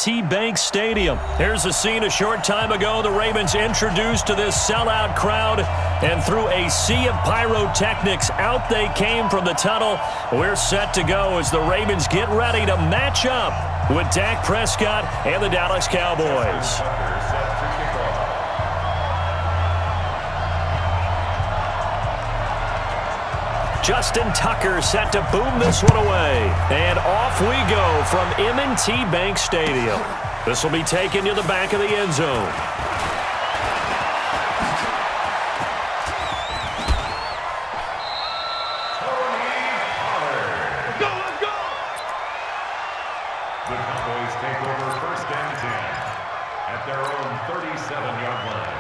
M&T Bank Stadium. Here's a scene a short time ago. The Ravens introduced to this sellout crowd, and through a sea of pyrotechnics, out they came from the tunnel. We're set to go as the Ravens get ready to match up with Dak Prescott and the Dallas Cowboys. Justin Tucker set to boom this one away. And off we go from M&T Bank Stadium. This will be taken to the back of the end zone. Let's go! The Cowboys take over 1st and 10 at their own 37-yard line.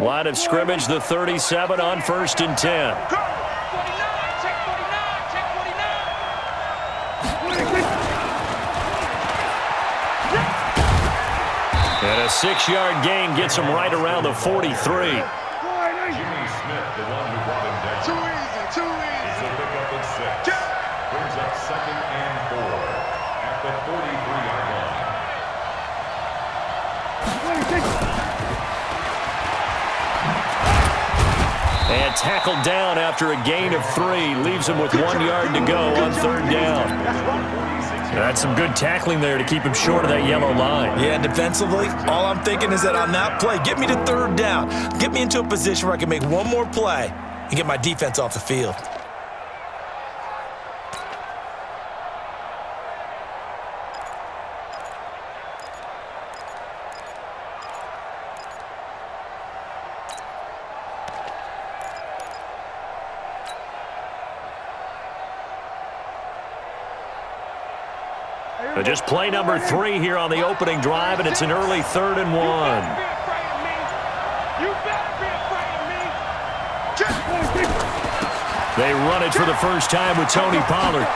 Line of scrimmage, the 37 on 1st and 10. Check 49, check 49. And a 6-yard gain gets him right around the 43. Jimmy Smith, the one who brought him down. Too easy. It's a pickup at 6. Brings up 2nd and 4 at the 43-yard line. And tackled down after a gain of 3. Leaves him with 1 yard to go on 3rd down. That's some good tackling there to keep him short of that yellow line. Yeah, defensively, all I'm thinking is that on that play, get me to 3rd down. Get me into a position where I can make one more play and get my defense off the field. Just play number 3 here on the opening drive, and it's an early 3rd and 1. They run it for the first time with Tony Pollard.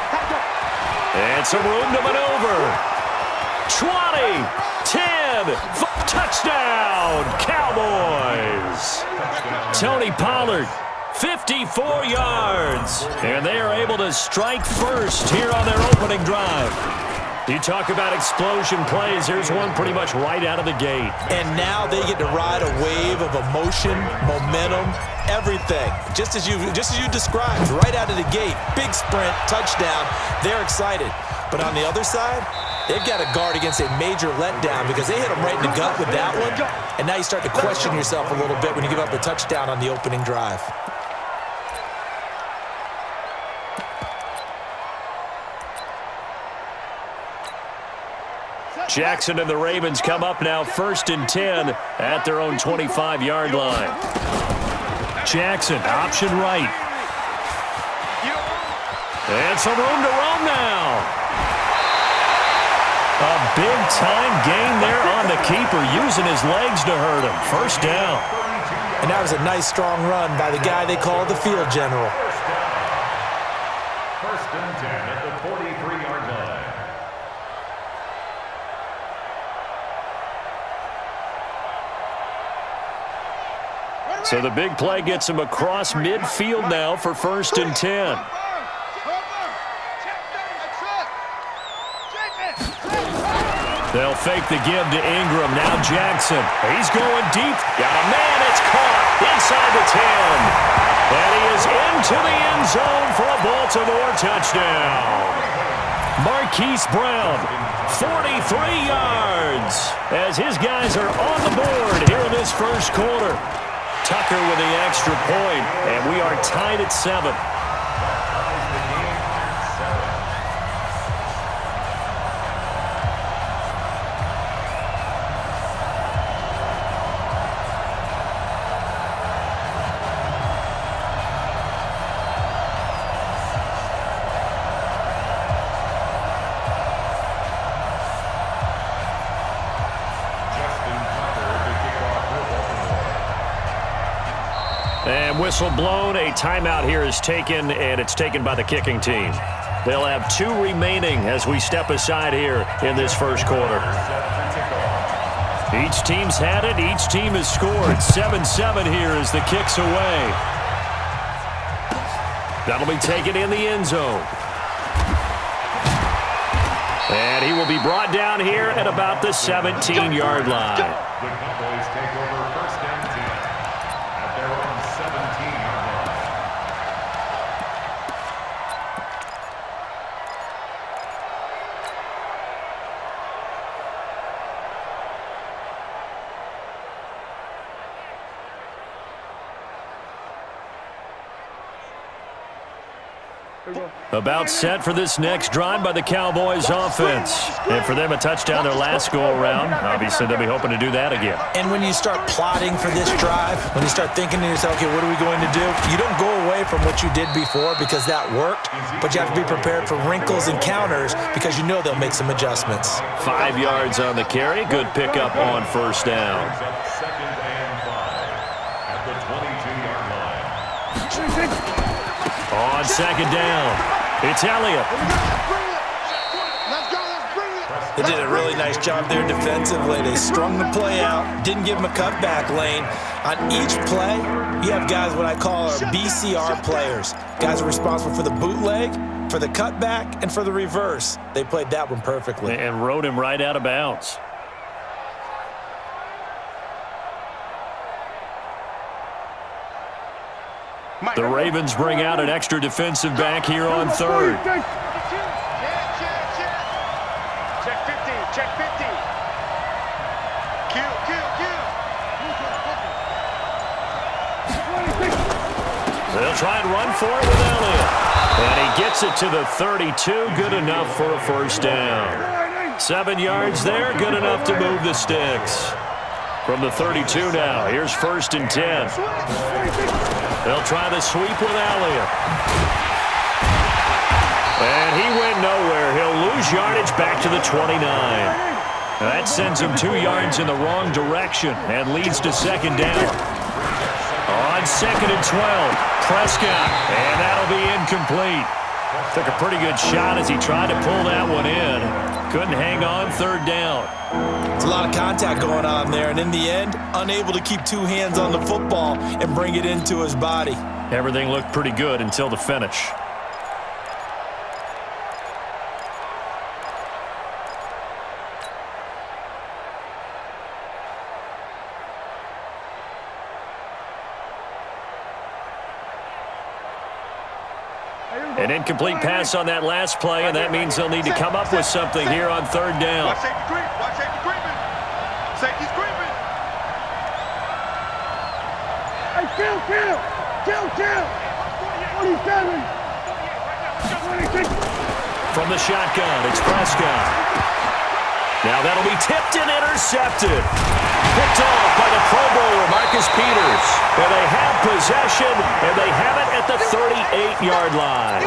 And some room to maneuver. 20, 10, touchdown, Cowboys. Tony Pollard, 54 yards. And they are able to strike first here on their opening drive. You talk about explosion plays. Here's one pretty much right out of the gate. And now they get to ride a wave of emotion, momentum, everything. Just as you described, right out of the gate. Big sprint, touchdown. They're excited. But on the other side, they've got to guard against a major letdown because they hit them right in the gut with that one. And now you start to question yourself a little bit when you give up a touchdown on the opening drive. Jackson and the Ravens come up now 1st and 10 at their own 25-yard line. Jackson, option right. And some room to roam now. A big-time gain there on the keeper, using his legs to hurt him. 1st down. And that was a nice, strong run by the guy they call the field general. 1st and 10 at the 43-yard line. So the big play gets him across midfield now for 1st and 10. They'll fake the give to Ingram. Now Jackson. He's going deep. Got a man. It's caught inside the 10. And he is into the end zone for a Baltimore touchdown. Marquise Brown, 43 yards, as his guys are on the board here in this first quarter. Tucker with the extra point, and we are tied at 7. And whistle blown. A timeout here is taken, and it's taken by the kicking team. They'll have 2 remaining as we step aside here in this first quarter. Each team's had it. Each team has scored. 7-7 here as the kick's away. That'll be taken in the end zone. And he will be brought down here at about the 17-yard line. The Cowboys take over first and 10 at their own 17-yard line. About set for this next drive by the Cowboys offense. And for them, a touchdown their last go-around. Obviously, they'll be hoping to do that again. And when you start plotting for this drive, when you start thinking to yourself, okay, what are we going to do? You don't go away from what you did before because that worked, but you have to be prepared for wrinkles and counters because you know they'll make some adjustments. 5 yards on the carry. Good pickup on first down. Second and 5 at the 22-yard line. On second down, it's Elliott. They did a really nice job there defensively. They strung the play out, didn't give him a cutback lane. On each play, you have guys what I call our BCR players. Guys are responsible for the bootleg, for the cutback, and for the reverse. They played that one perfectly. And rode him right out of bounds. The Ravens bring out an extra defensive back here on third. Check 50, check 50. Q. They'll try and run for it with Elliott. And he gets it to the 32, good enough for a first down. 7 yards there, good enough to move the sticks. From the 32 now, here's first and 10. They'll try the sweep with Elliott. And he went nowhere. He'll lose yardage back to the 29. That sends him 2 yards in the wrong direction and leads to second down. On second and 12, Prescott, and that'll be incomplete. Took a pretty good shot as he tried to pull that one in. Couldn't hang on third down. There's a lot of contact going on there, and in the end, unable to keep 2 hands on the football and bring it into his body. Everything looked pretty good until the finish. An incomplete pass on that last play, and that means they'll need to come up with something here on third down. Watch safety creeping. Safety's creeping. Hey, kill! 47! 26! From the shotgun, it's Prescott. Now that'll be tipped and intercepted. Picked off by the Pro Bowler, Marcus Peters. And they have possession, and they have it at the 38-yard line.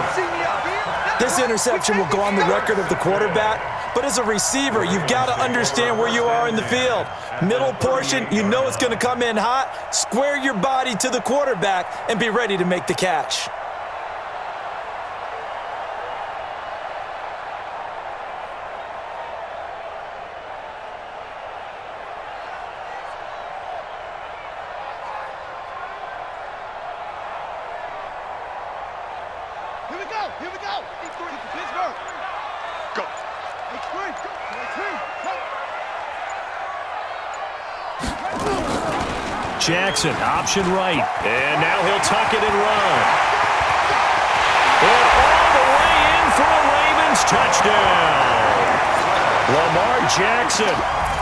This interception will go on the record of the quarterback, but as a receiver, you've got to understand where you are in the field. Middle portion, you know it's going to come in hot. Square your body to the quarterback and be ready to make the catch. Here we go! Pittsburgh! Go. Jackson, option right. And now he'll tuck it and run. And all the way in for a Ravens touchdown. Lamar Jackson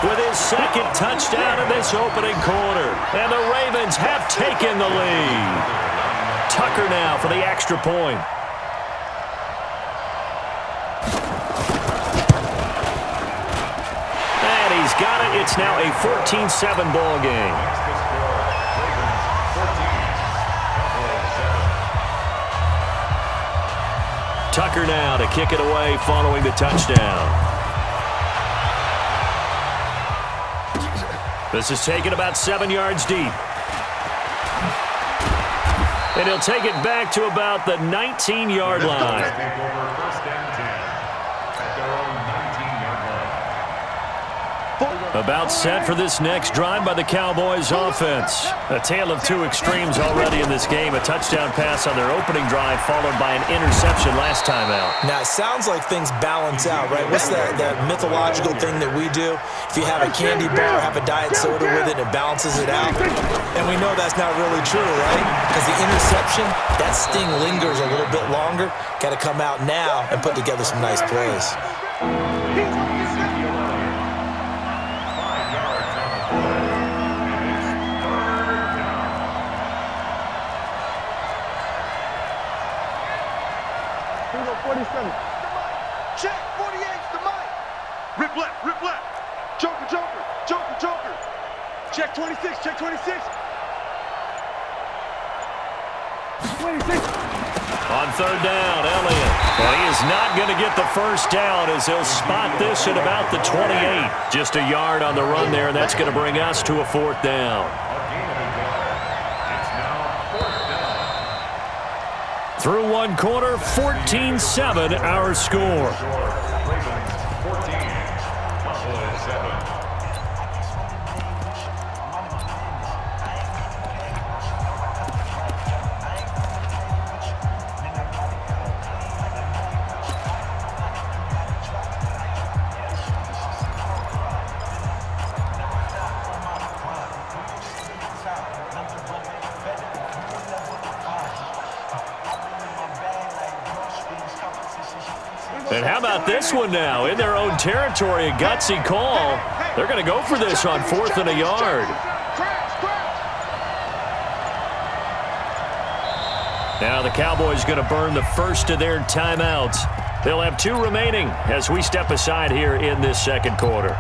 with his second touchdown in this opening quarter. And the Ravens have taken the lead. Tucker now for the extra point. And he's got it. It's now a 14-7 ball game. Tucker now to kick it away following the touchdown. This is taken about 7 yards deep. And he'll take it back to about the 19-yard line. Take over first and 10 at their own 19-yard line. About set for this next drive by the Cowboys offense. A tale of two extremes already in this game. A touchdown pass on their opening drive followed by an interception last time out. Now, it sounds like things balance out, right? What's that mythological thing that we do? If you have a candy bar, have a diet soda with it, it balances it out. And we know that's not really true, right? Because the interception, that sting lingers a little bit longer. Got to come out now and put together some nice plays. Check, 48's the mic. Rip left, rip left. Joker, Joker, Joker, Joker. Check 26, check 26. 26. On third down, Elliott. And he is not going to get the first down as he'll spot this at about the 28. Just a yard on the run there, and that's going to bring us to a fourth down. Through one quarter, 14-7 our score. Ravens 14, Cowboys 7. And how about this one now? In their own territory, a gutsy call. They're going to go for this on fourth and a yard. Now the Cowboys going to burn the first of their timeouts. They'll have two remaining as we step aside here in this second quarter.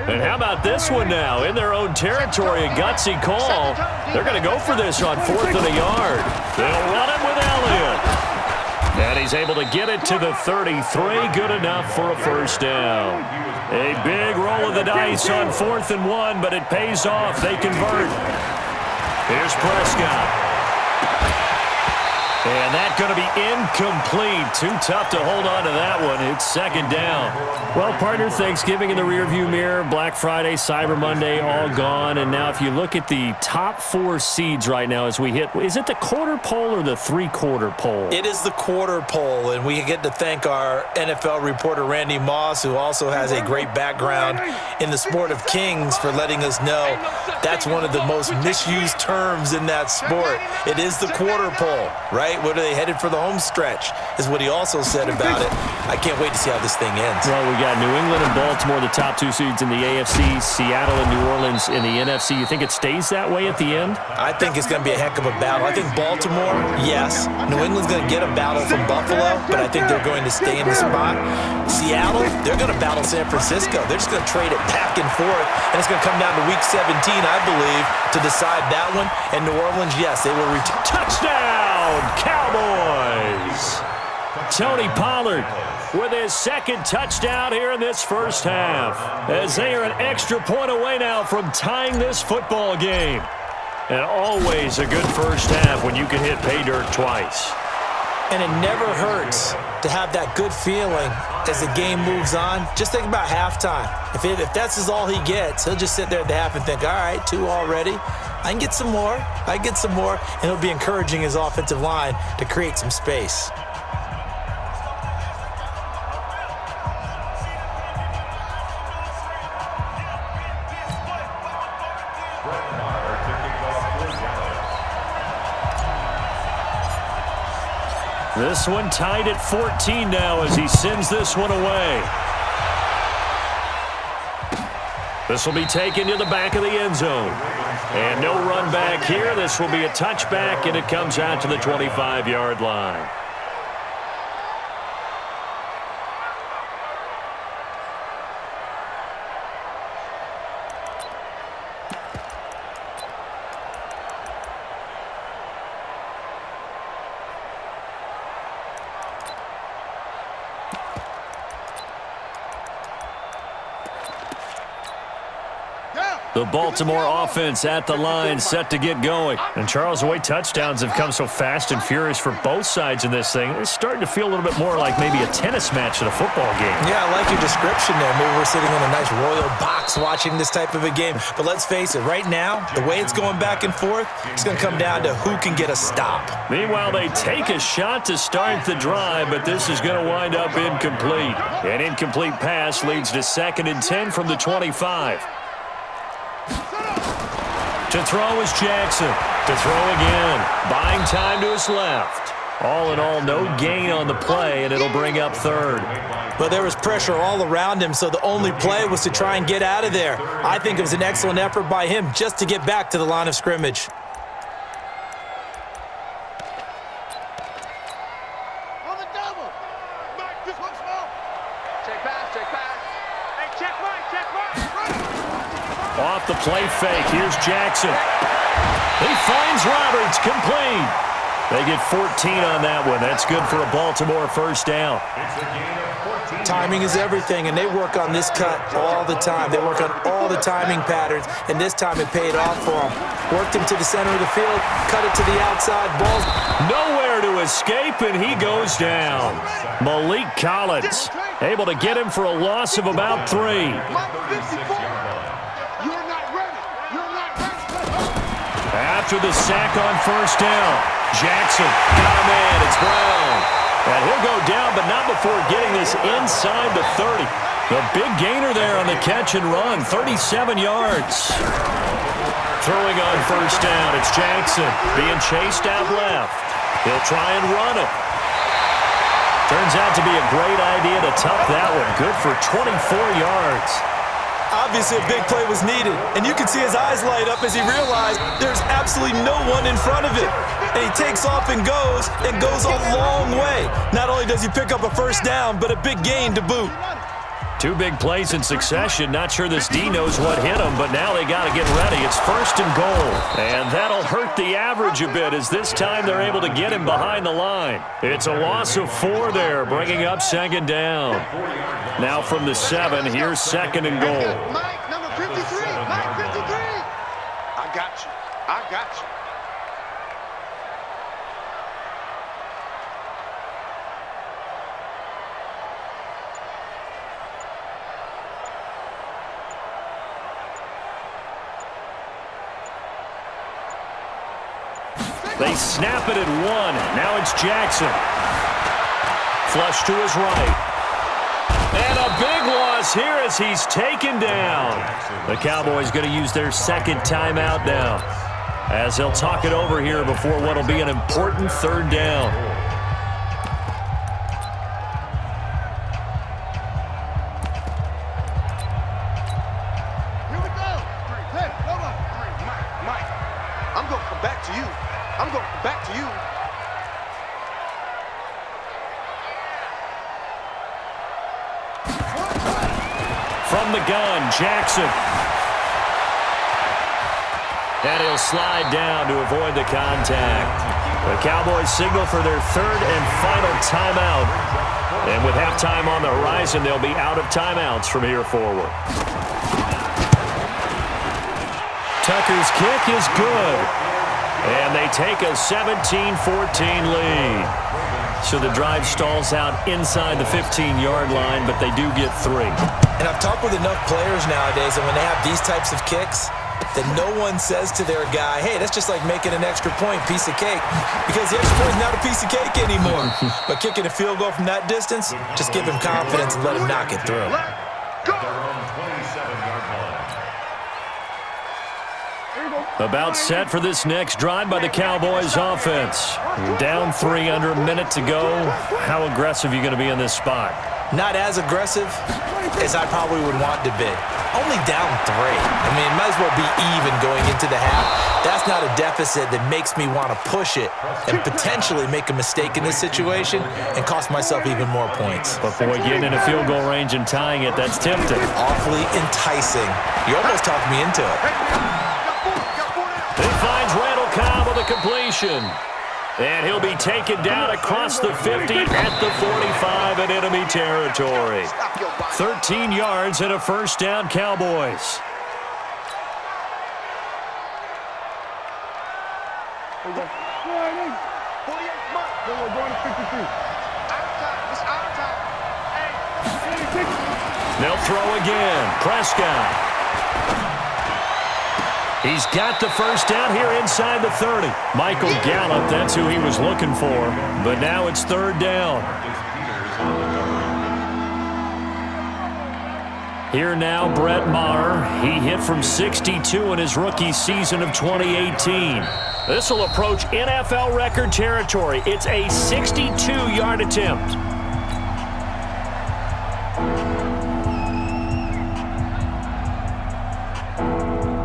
And how about this one now? In their own territory, a gutsy call. They're going to go for this on fourth and a yard. They'll run it with Elliott. And he's able to get it to the 33. Good enough for a first down. A big roll of the dice on 4th and 1, but it pays off. They convert. Here's Prescott. And that's going to be incomplete. Too tough to hold on to that one. It's second down. Well, partner, Thanksgiving in the rearview mirror, Black Friday, Cyber Monday, all gone. And now if you look at the top four seeds right now as we hit, is it the quarter pole or the three-quarter pole? It is the quarter pole, and we get to thank our NFL reporter, Randy Moss, who also has a great background in the sport of kings, for letting us know that's one of the most misused terms in that sport. It is the quarter pole, right? What are they headed for the home stretch is what he also said about it. I can't wait to see how this thing ends. Well, we got New England and Baltimore, the top two seeds in the AFC, Seattle and New Orleans in the NFC. You think it stays that way at the end? I think it's going to be a heck of a battle. I think Baltimore, yes. New England's going to get a battle from Buffalo, but I think they're going to stay in the spot. Seattle, they're going to battle San Francisco. They're just going to trade it back and forth, and it's going to come down to Week 17, I believe, to decide that one. And New Orleans, yes, they will return. Touchdown, Cowboys! Tony Pollard with his second touchdown here in this first half, as they are an extra point away now from tying this football game. And always a good first half when you can hit pay dirt twice. And it never hurts to have that good feeling as the game moves on. Just think about halftime. If that's all he gets, he'll just sit there at the half and think, all right, 2 already. I can get some more. I can get some more. And he'll be encouraging his offensive line to create some space. This one tied at 14 now as he sends this one away. This will be taken to the back of the end zone. And no run back here. This will be a touchback, and it comes out to the 25-yard line. The Baltimore offense at the line, set to get going. And Charles, the way touchdowns have come so fast and furious for both sides in this thing, it's starting to feel a little bit more like maybe a tennis match at a football game. Yeah, I like your description there. Maybe we're sitting in a nice royal box watching this type of a game. But let's face it, right now, the way it's going back and forth, it's going to come down to who can get a stop. Meanwhile, they take a shot to start the drive, but this is going to wind up incomplete. An incomplete pass leads to 2nd and 10 from the 25. To throw is Jackson. To throw again. Buying time to his left. All in all, no gain on the play, and it'll bring up 3rd. But there was pressure all around him, so the only play was to try and get out of there. I think it was an excellent effort by him just to get back to the line of scrimmage. On the double. Mike, this one's small. Check pass, check pass. Hey, check Mike, check Mike. Off the play fake, here's Jackson. He finds Roberts, complete. They get 14 on that one. That's good for a Baltimore first down. Timing is everything, and they work on this cut all the time. They work on all the timing patterns, and this time it paid off for them. Worked him to the center of the field, cut it to the outside, ball. Nowhere to escape, and he goes down. Malik Collins able to get him for a loss of about 3. After the sack on first down, Jackson got a man. It's Brown. And he'll go down, but not before getting this inside the 30. The big gainer there on the catch and run, 37 yards. Throwing on first down, it's Jackson being chased out left. He'll try and run it. Turns out to be a great idea to tuck that one. Good for 24 yards. Obviously, a big play was needed, and you can see his eyes light up as he realized there's absolutely no one in front of him. And he takes off and goes a long way. Not only does he pick up a first down, but a big gain to boot. 2 big plays in succession. Not sure this D knows what hit him, but now they got to get ready. It's 1st and goal. And that'll hurt the average a bit as this time they're able to get him behind the line. It's a loss of 4 there, bringing up 2nd down. Now from the 7, here's 2nd and goal. Mike, number 53. Mike, 53. I got you. I got you. They snap it at 1. Now it's Jackson. Flush to his right. And a big loss here as he's taken down. The Cowboys going to use their 2nd timeout now, as they'll talk it over here before what will be an important 3rd down. Here we go. Hey, hold on. Mike, I'm going to come back to you. I'm going to come back to you. From the gun, Jackson. And he'll slide down to avoid the contact. The Cowboys signal for their 3rd and final timeout. And with halftime on the horizon, they'll be out of timeouts from here forward. Tucker's kick is good. And they take a 17-14 lead. So the drive stalls out inside the 15-yard line, but they do get 3. And I've talked with enough players nowadays, and when they have these types of kicks, that no one says to their guy, hey, that's just like making an extra point, piece of cake. Because the extra point is not a piece of cake anymore. But kicking a field goal from that distance, just give him confidence and let him knock it through. About set for this next drive by the Cowboys offense. Down 3 under a minute to go. How aggressive are you going to be in this spot? Not as aggressive as I probably would want to be. Only down 3. I mean, it might as well be even going into the half. That's not a deficit that makes me want to push it and potentially make a mistake in this situation and cost myself even more points. But boy, getting in a field goal range and tying it, that's tempting. Awfully enticing. You almost talked me into it. He finds Randall Cobb with a completion. And he'll be taken down across the 50 at the 45 in enemy territory. 13 yards and a first down, Cowboys. There you go. 48, come on. We're going to 53. Out of time. It's out of time. Hey. They'll throw again. Prescott. He's got the first down here inside the 30. Michael Gallup, that's who he was looking for. But now it's third down. Here now, Brett Maher. He hit from 62 in his rookie season of 2018. This will approach NFL record territory. It's a 62-yard attempt.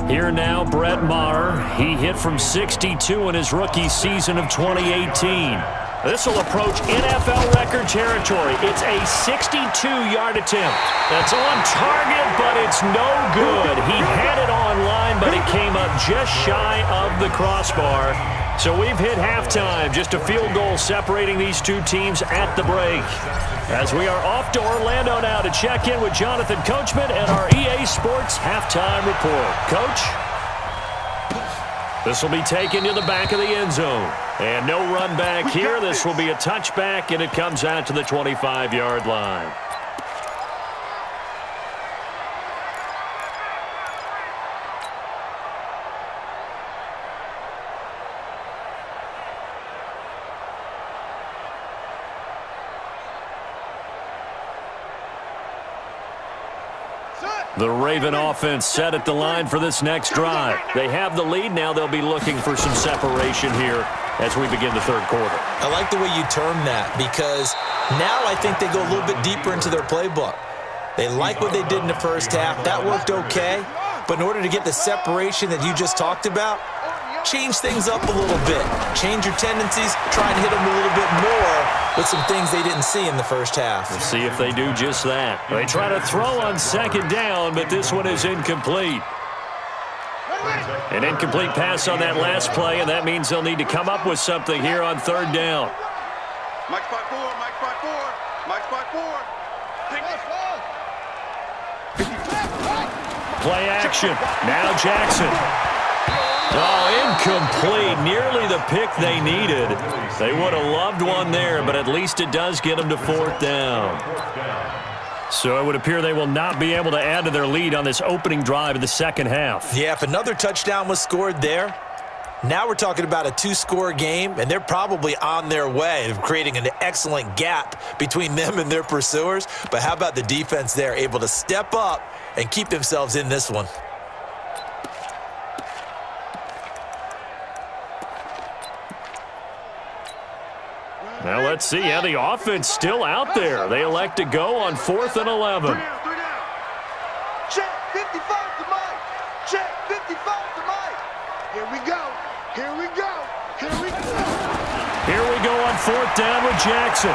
Here now, Brett Maher. He hit from 62 in his rookie season of 2018. This will approach NFL record territory. It's a 62-yard attempt. That's on target, but it's no good. He had it on line, but it came up just shy of the crossbar. So we've hit halftime. Just a field goal separating these two teams at the break. As we are off to Orlando now to check in with Jonathan Coachman and our EA Sports halftime report. Coach? This will be taken to the back of the end zone. And no run back here. This will be a touchback, and it comes out to the 25-yard line. The Raven offense set at the line for this next drive. They have the lead. Now they'll be looking for some separation here as we begin the third quarter. I like the way you term that because now I think they go a little bit deeper into their playbook. They like what they did in the first half. That worked okay. But in order to get the separation that you just talked about, change things up a little bit. Change your tendencies. Try and hit them a little bit more with some things they didn't see in the first half. We'll see if they do just that. They try to throw on second down, but this one is incomplete. An incomplete pass on that last play, and that means they'll need to come up with something here on third down. Mike 5-4, Mike 5-4, Mike 5-4. Play action. Now Jackson. Oh, incomplete. Nearly the pick they needed. They would have loved one there, but at least it does get them to fourth down. So it would appear they will not be able to add to their lead on this opening drive of the second half. Yeah, if another touchdown was scored there, now we're talking about a two-score game, and they're probably on their way of creating an excellent gap between them and their pursuers. But how about the defense there, able to step up and keep themselves in this one? Now let's see how the offense still out there. They elect to go on 4th and 11. Check 55 to Mike. Check 55 to Mike. Here we go. Here we go. Here we go. Here we go on 4th down with Jackson.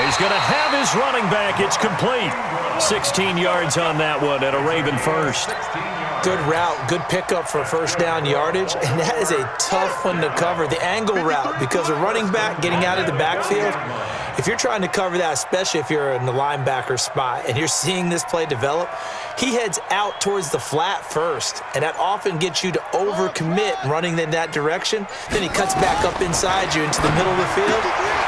He's going to have his running back. It's complete. 16 yards on that one and a Raven first. Good route, good pickup for first down yardage, and that is a tough one to cover. The angle route, because a running back getting out of the backfield, if you're trying to cover that, especially if you're in the linebacker spot and you're seeing this play develop, he heads out towards the flat first, and that often gets you to overcommit running in that direction. Then he cuts back up inside you into the middle of the field.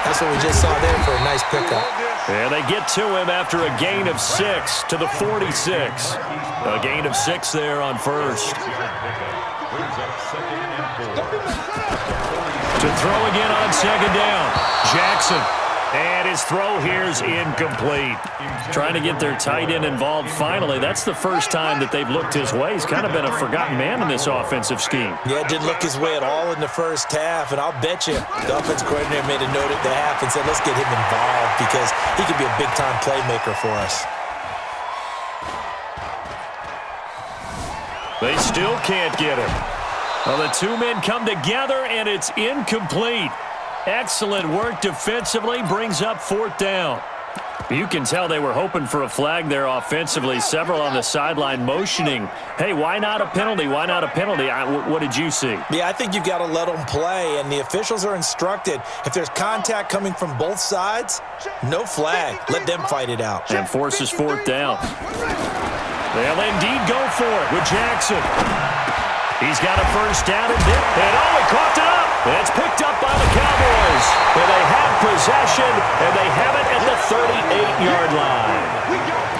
That's what we just saw there for a nice pickup. And they get to him after a gain of 6 to the 46. A gain of 6 there on first. To throw again on second down. Jackson. And his throw here is incomplete. Trying to get their tight end involved finally. That's the first time that they've looked his way. He's kind of been a forgotten man in this offensive scheme. Yeah, didn't look his way at all in the first half. And I'll bet you the offensive coordinator made a note at the half and said, let's get him involved because he could be a big-time playmaker for us. They still can't get him. Well, the two men come together, and it's incomplete. Excellent work defensively, brings up 4th down. You can tell they were hoping for a flag there offensively. Several on the sideline motioning, hey, why not a penalty? Why not a penalty? What did you see? Yeah, I think you've got to let them play, and the officials are instructed. If there's contact coming from both sides, no flag. Let them fight it out. And forces 4th down. They'll indeed go for it with Jackson. He's got a first down and he coughed it up. It's picked up by the Cowboys. And they have possession, and they have it at the 38-yard line.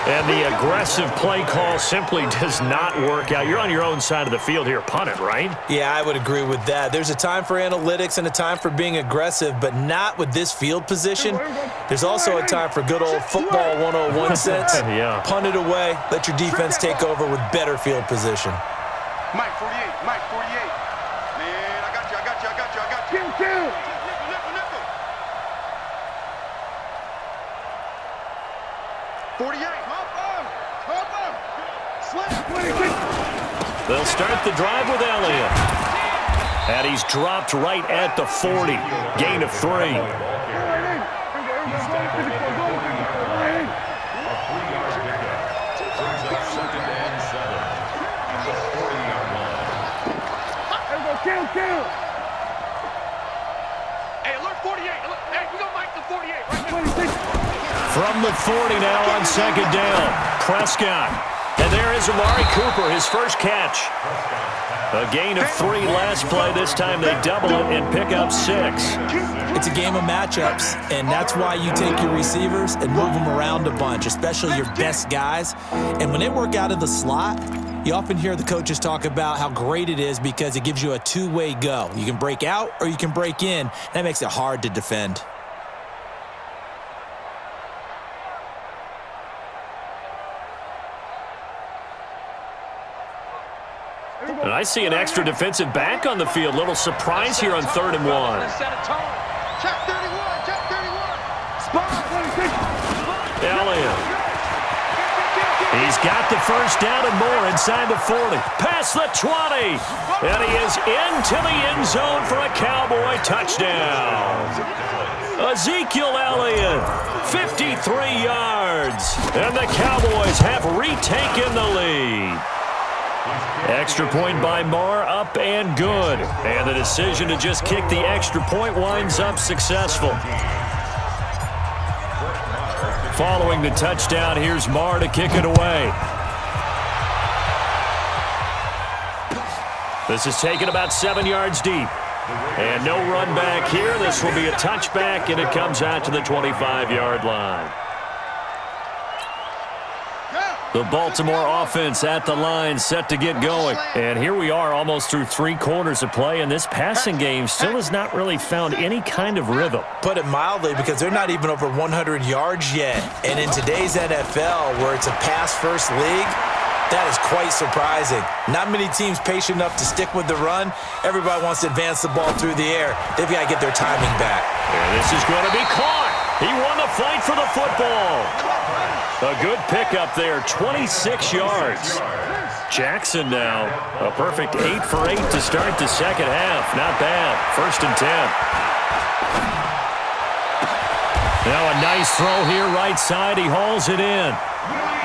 And the aggressive play call simply does not work out. You're on your own side of the field here. Punt it, right? Yeah, I would agree with that. There's a time for analytics and a time for being aggressive, but not with this field position. There's also a time for good old football 101 sense. Yeah. Punt it away. Let your defense take over with better field position. Mike 48, Mike 48. Man, I got you. Nickel. 48. They'll start the drive with Elliott. And he's dropped right at the 40. Gain of 3. Kill. Hey, alert 48. Hey, we got Mike the 48 right there. From the 40 now on second down. Prescott. And there is Amari Cooper, his first catch. A gain of 3 last play. This time they double it and pick up 6. It's a game of matchups, and that's why you take your receivers and move them around a bunch, especially your best guys. And when they work out of the slot, you often hear the coaches talk about how great it is because it gives you a two-way go. You can break out or you can break in. That makes it hard to defend. And I see an extra defensive back on the field. Little surprise here on 3rd and 1. Check 31. Spot. Elliott. He's got the first down and more inside the 40. Past the 20. And he is into the end zone for a Cowboy touchdown. Ezekiel Elliott, 53 yards. And the Cowboys have retaken the lead. Extra point by Marr, up and good. And the decision to just kick the extra point winds up successful. Following the touchdown, here's Marr to kick it away. This is taken about 7 yards deep. And no run back here. This will be a touchback, and it comes out to the 25-yard line. The Baltimore offense at the line, set to get going. And here we are almost through 3 quarters of play, and this passing game still has not really found any kind of rhythm. Put it mildly, because they're not even over 100 yards yet. And in today's NFL, where it's a pass-first league, that is quite surprising. Not many teams patient enough to stick with the run. Everybody wants to advance the ball through the air. They've got to get their timing back. And this is going to be caught. He won the fight for the football. A good pickup there, 26 yards. Jackson now, a perfect 8 for 8 to start the second half. Not bad. 1st and 10. Now a nice throw here right side. He hauls it in.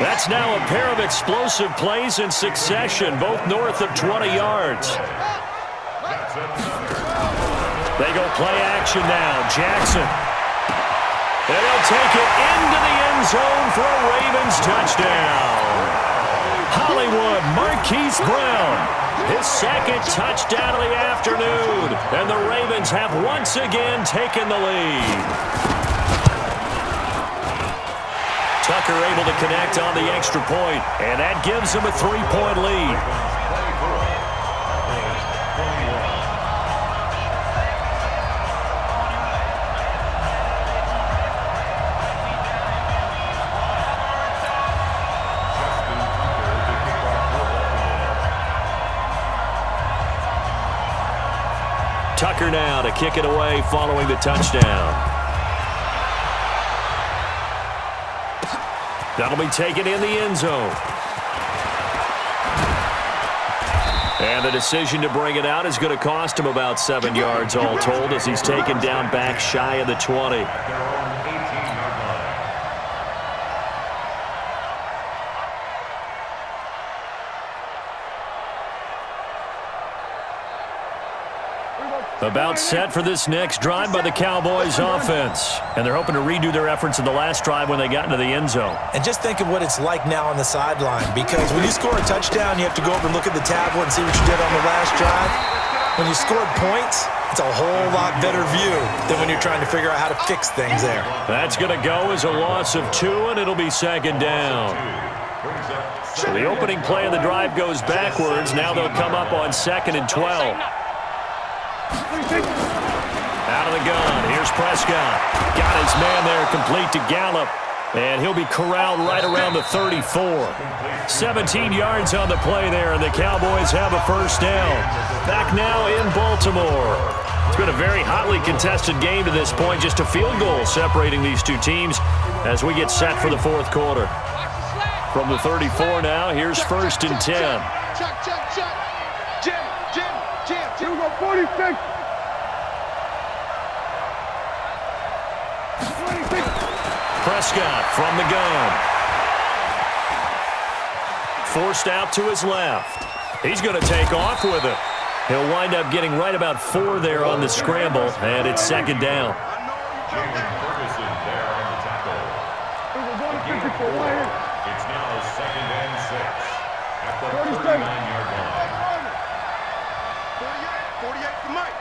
That's now a pair of explosive plays in succession, both north of 20 yards. They go play action now. Jackson. And they'll take it into the end zone for a Ravens touchdown. Hollywood Marquise Brown, his 2nd touchdown of the afternoon. And the Ravens have once again taken the lead. Tucker able to connect on the extra point, and that gives him a 3-point lead. Tucker now to kick it away following the touchdown. That'll be taken in the end zone. And the decision to bring it out is going to cost him about 7 yards all told as he's taken down back shy of the 20. About set for this next drive by the Cowboys offense. And they're hoping to redo their efforts in the last drive when they got into the end zone. And just think of what it's like now on the sideline, because when you score a touchdown, you have to go over and look at the tablet and see what you did on the last drive. When you scored points, it's a whole lot better view than when you're trying to figure out how to fix things there. That's going to go as a loss of 2, and it'll be second down. So the opening play of the drive goes backwards. Now they'll come up on 2nd and 12. Out of the gun. Here's Prescott. Got his man there complete to Gallup. And he'll be corralled right around the 34. 17 yards on the play there, and the Cowboys have a first down. Back now in Baltimore. It's been a very hotly contested game to this point. Just a field goal separating these two teams as we get set for the fourth quarter. From the 34 now, here's 1st and 10. Jim. Here we go, 46. Prescott from the gun. Forced out to his left. He's going to take off with it. He'll wind up getting right about 4 there on the scramble, and it's second down. Ferguson there on the tackle. It's now 2nd and 6 at the 39-yard line. 48 for Mike.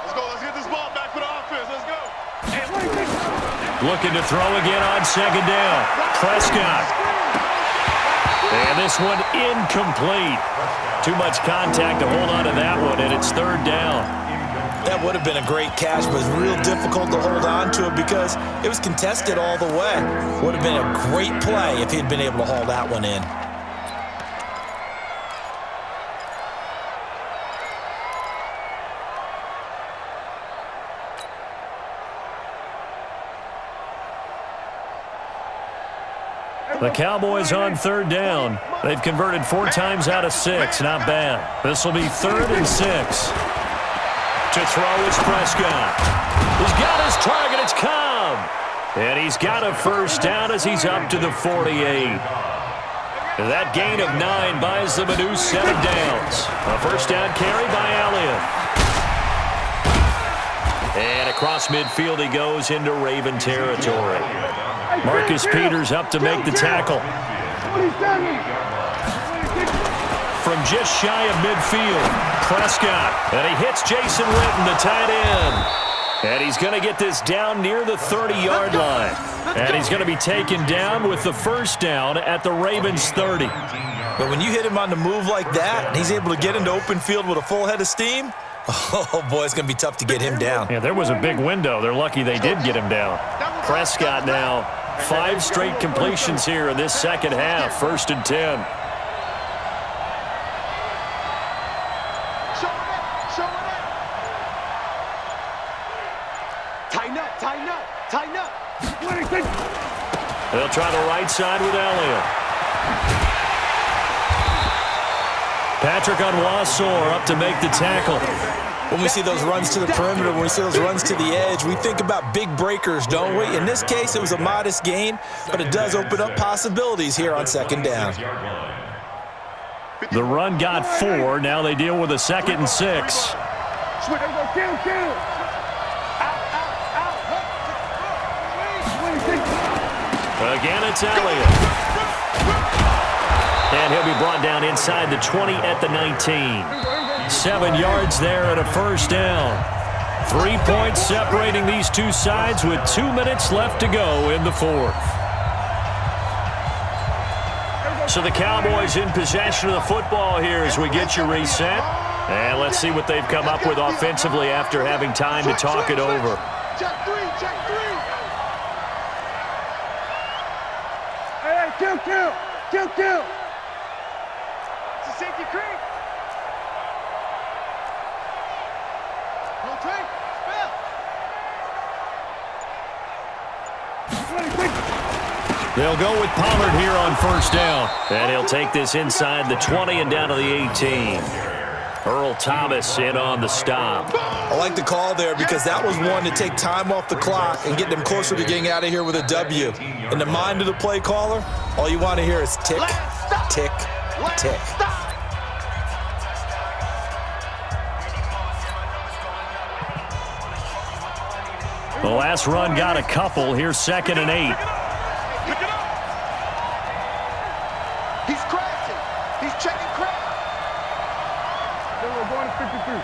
Let's get this ball back for the offense. Let's go. Looking to throw again on second down. Prescott. And this one incomplete. Too much contact to hold on to that one, and it's 3rd down. That would have been a great catch, but it was real difficult to hold on to it because it was contested all the way. Would have been a great play if he'd been able to haul that one in. The Cowboys on 3rd down. They've converted 4 times out of 6. Not bad. This will be 3rd and 6. To throw is Prescott. He's got his target. It's Cobb. And he's got a first down as he's up to the 48. That gain of 9 buys them a new set of downs. A first down carry by Elliott. And across midfield he goes into Raven territory. Marcus Peters up to make the tackle. From just shy of midfield, Prescott. And he hits Jason Witten, the tight end. And he's going to get this down near the 30-yard line. And he's going to be taken down with the first down at the Ravens' 30. But when you hit him on the move like that, and he's able to get into open field with a full head of steam, oh, boy, it's going to be tough to get him down. Yeah, there was a big window. They're lucky they did get him down. Prescott now, 5 straight completions here in this second half. 1st and 10. Tighten up. They'll try the right side with Elliott. Patrick Onwuasor up to make the tackle. When we see those runs to the perimeter, when we see those runs to the edge, we think about big breakers, don't we? In this case, it was a modest gain, but it does open up possibilities here on 2nd down. The run got 4. Now they deal with a 2nd and 6. Again, it's Elliott. And he'll be brought down inside the 20 at the 19. 7 yards there and a first down. 3 points separating these two sides with 2 minutes left to go in the 4th. So the Cowboys in possession of the football here as we get you reset. And let's see what they've come up with offensively after having time to talk it over. Check 3. Hey, kill. It's a safety creek. They'll go with Pollard here on first down. And he'll take this inside the 20 and down to the 18. Earl Thomas in on the stop. I like the call there because that was one to take time off the clock and get them closer to getting out of here with a W. In the mind of the play caller, all you want to hear is tick, tick, tick. The last run got a couple. Here's 2nd and 8. He's crashing. He's checking crash. We're going to 53.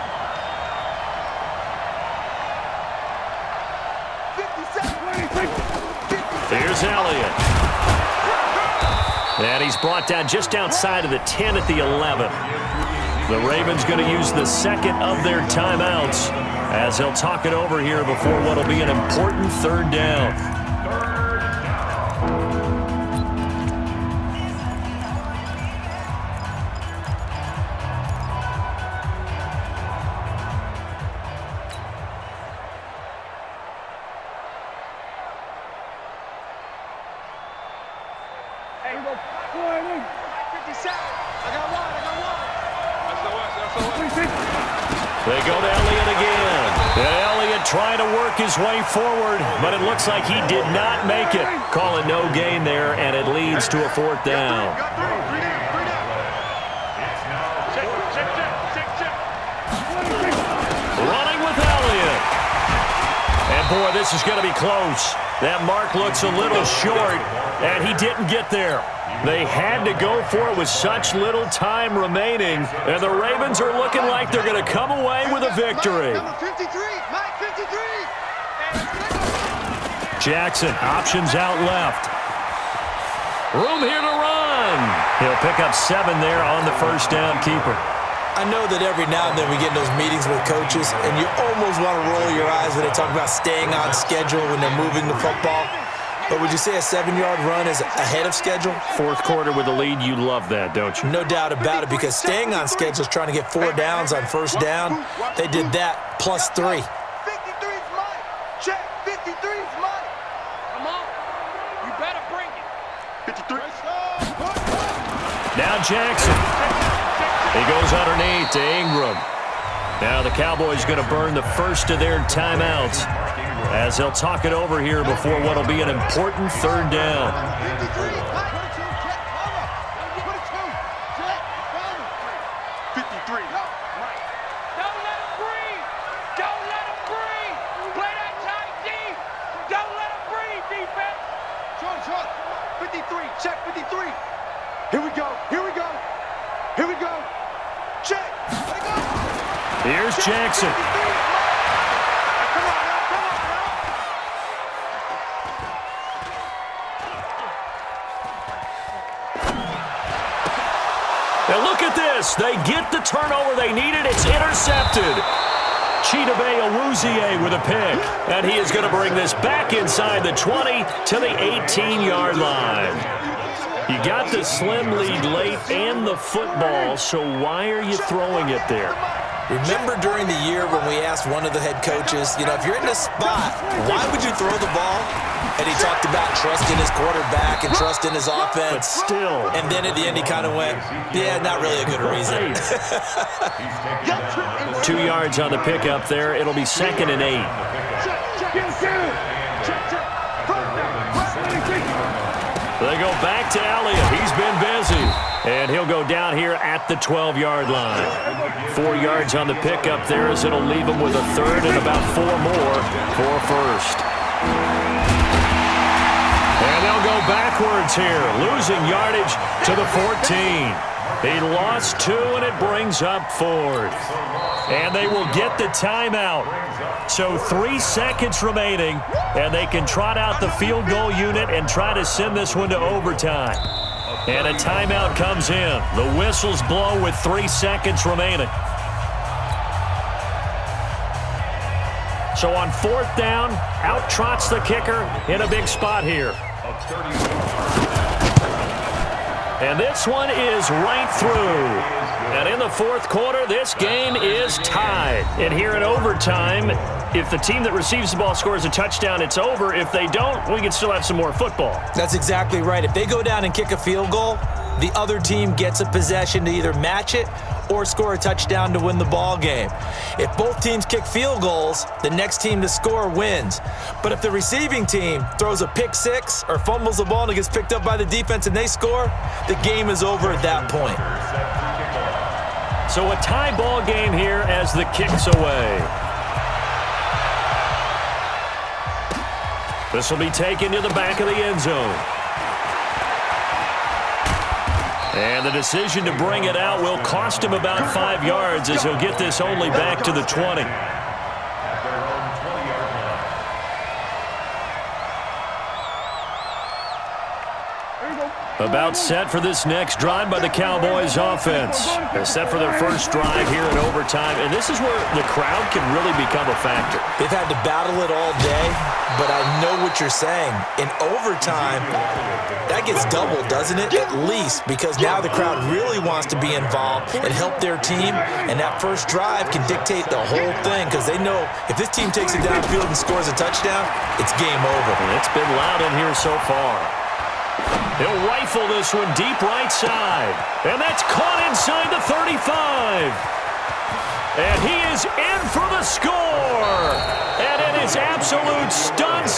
57. Here's Elliott. And he's brought down just outside of the 10 at the 11. The Ravens going to use the second of their timeouts as they'll talk it over here before what will be an important 3rd down. They go to Elliott again. And Elliott trying to work his way forward, but it looks like he did not make it. Call it no gain there, and it leads to a 4th down. Running with Elliott. And boy, this is going to be close. That mark looks a little short, and he didn't get there. They had to go for it with such little time remaining, and the Ravens are looking like they're going to come away with a victory. Number 53, Mike 53. Jackson, options out left. Room here to run. He'll pick up 7 there on the 1st down keeper. I know that every now and then we get in those meetings with coaches, and you almost want to roll your eyes when they talk about staying on schedule when they're moving the football. But would you say a 7-yard run is ahead of schedule? 4th quarter with a lead, you love that, don't you? No doubt about it, because staying on schedule is trying to get 4 downs on 1st down. They did that plus 3. 53's Mike. Check. 53's Mike. Come on. You better bring it. 53. Now Jackson. He goes underneath to Ingram. Now the Cowboys going to burn the first of their timeouts as they'll talk it over here before what will be an important 3rd down. 53. Mike. 53. Don't let him breathe. Don't let him breathe. Play that tight deep. Don't let him breathe, defense. Short. 53. Check 53. Here we go. Here we go. Here we go. Check. Let it go. Here's Jackson. And look at this. They get the turnover they needed. It's intercepted. Chidobe Awuzie with a pick. And he is going to bring this back inside the 20 to the 18-yard line. You got the slim lead late and the football, so why are you throwing it there? Remember during the year when we asked one of the head coaches, if you're in this spot, why would you throw the ball? And he talked about trusting his quarterback and trusting his offense. But still. And then at the end he kind of went, yeah, not really a good reason. 2 yards on the pickup there. It'll be 2nd and 8. They go back to Elliott. He's been busy. And he'll go down here at the 12-yard line. 4 yards on the pickup there as it'll leave him with a 3rd and about 4 more for a 1st. And they'll go backwards here, losing yardage to the 14. He lost 2, and it brings up 4th. And they will get the timeout. So 3 seconds remaining, and they can trot out the field goal unit and try to send this one to overtime. And a timeout comes in. The whistles blow with 3 seconds remaining. So on 4th down, out trots the kicker in a big spot here. And this one is right through. And in the 4th quarter, this game is tied. And here in overtime, if the team that receives the ball scores a touchdown, it's over. If they don't, we can still have some more football. That's exactly right. If they go down and kick a field goal, the other team gets a possession to either match it or score a touchdown to win the ball game. If both teams kick field goals, the next team to score wins. But if the receiving team throws a pick 6 or fumbles the ball and it gets picked up by the defense and they score, the game is over at that point. So a tie ball game here as the kick's away. This will be taken to the back of the end zone. And the decision to bring it out will cost him about 5 yards as he'll get this only back to the 20. At their own 20-yard line. About set for this next drive by the Cowboys offense. They're set for their first drive here in overtime, and this is where the crowd can really become a factor. They've had to battle it all day, but I know what you're saying. In overtime, that gets doubled, doesn't it? At least, because now the crowd really wants to be involved and help their team, and that first drive can dictate the whole thing because they know if this team takes it downfield and scores a touchdown, it's game over. And it's been loud in here so far. He'll rifle this one deep right side. And that's caught inside the 35. And he is in for the score. And it is absolute stunt.